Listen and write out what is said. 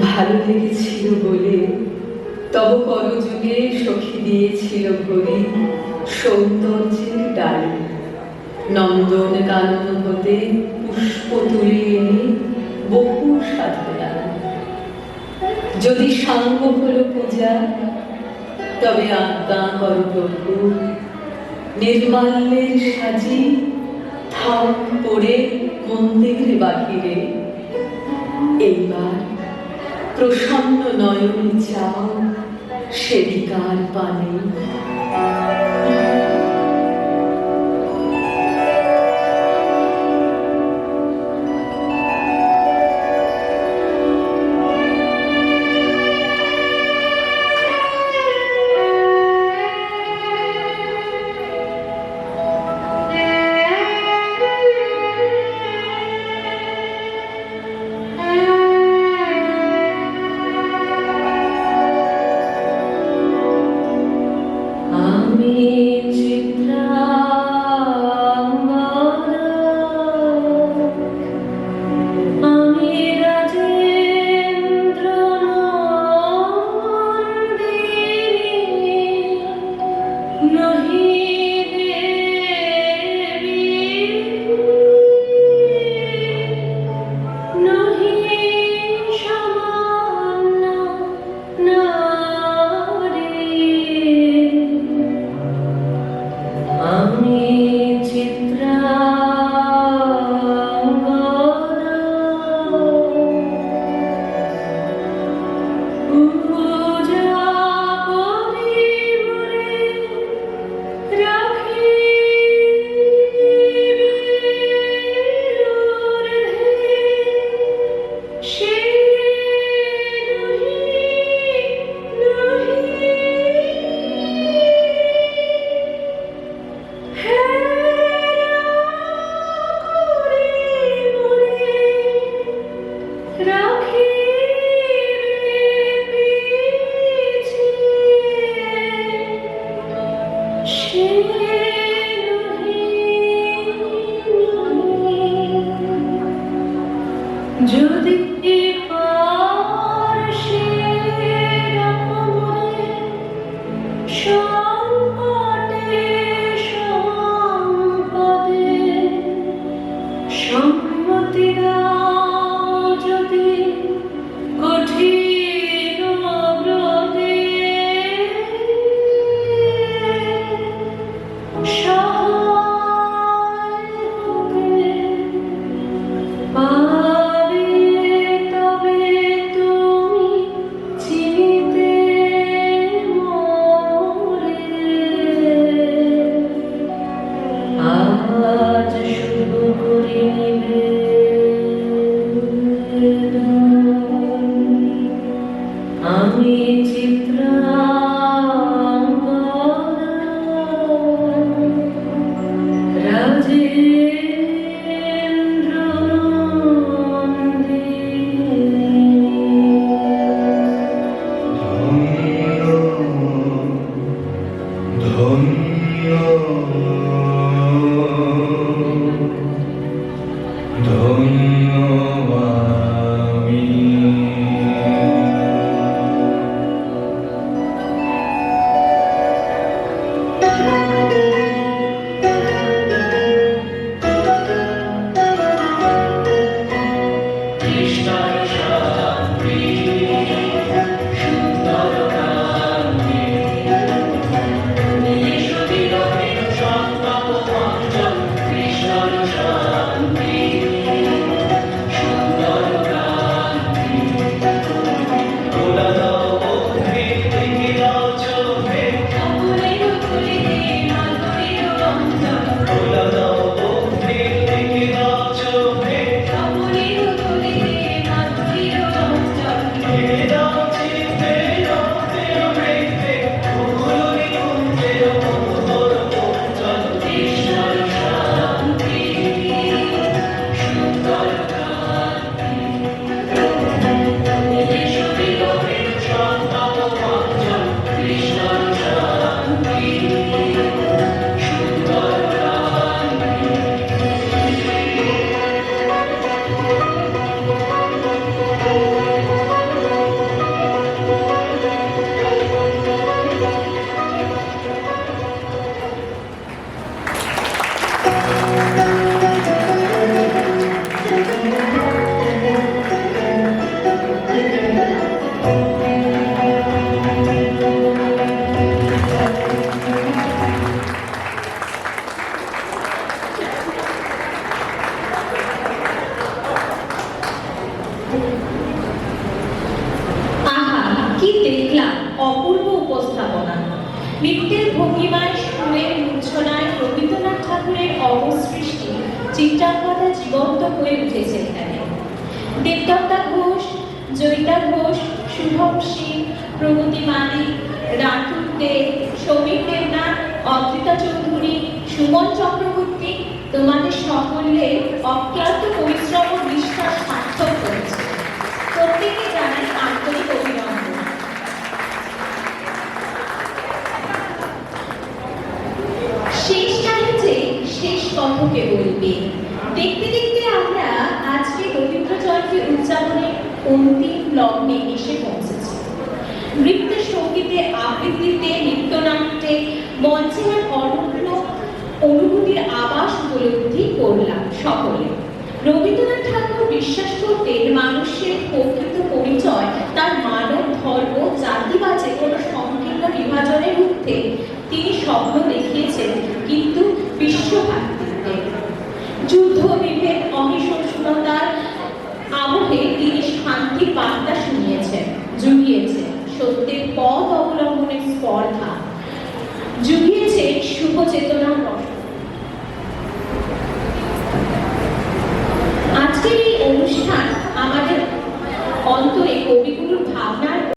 ভালো লেগেছিল বলে তব করযুগে সখী দিয়েছিল ভরি সৌন্দর্যের ডালি। নন্দন কানন হতে পুষ্প তুলে এনে বহু সাধনা। যদি সাঙ্গ হল পূজা তবে আজ্ঞা কর প্রভু, নির্মাল্যের সাজি থাক পড়ে মন্দির বাহিরে। এইবার প্রসন্ন নয়ন চাও সেবিকার পানে। অপূর্ব উপস্থাপনা। নৃত্যের ভঙ্গিমায়, সুরের মূর্ছনায় রবীন্দ্রনাথ ঠাকুরের অবসৃষ্টি চিত্রাঙ্গদা জীবন্ত হয়ে উঠেছে এখানে। দেবদত্তা ঘোষ, জয়িতা ঘোষ, শুভম সিং, প্রগতি মালিক, রাতুল দে, সমীর দেবনাথ, অদ্রিতা চৌধুরী, সুমন চক্রবর্তী তোমাদের সকলের অক্লান্ত পরিশ্রম ও নিষ্ঠা সার্থক করেছে। প্রত্যেকে জানাই আন্তরিক অভিনন্দন। শেষ টাইমে শেষ কথকে বলবে। দেখতে দেখতে আমরা আজকে রবীন্দ্র জয়ন্তী উদযাপনের অন্তিম লগ্নে এসে পৌঁছেছি। নৃত্য সঙ্গীতে, আবৃত্তিতে, নৃত্যনাট্যে, মঞ্চে এক অনন্য অনুভূতির আভাস উপলব্ধি করলাম সকলে। রবীন্দ্রনাথ ঠাকুর বিশ্বাস করতেন মানুষের প্রকৃত পরিচয় তার মানব, ধর্ম, জাতি বা যে কোনো সংকীর্ণ বিভাজনের ঊর্ধ্বে। তিনি স্বপ্ন দেখিয়েছেন কিন্তু বিশ্বভারতীতে। যুদ্ধ, বিভেদ, অহিংসতার আবহে তিনি শান্তির বার্তা শুনিয়েছেন, জুগিয়েছেন সত্যের পথ অবলম্বনের স্পর্ধা, জুগিয়েছেন শুভ চেতনা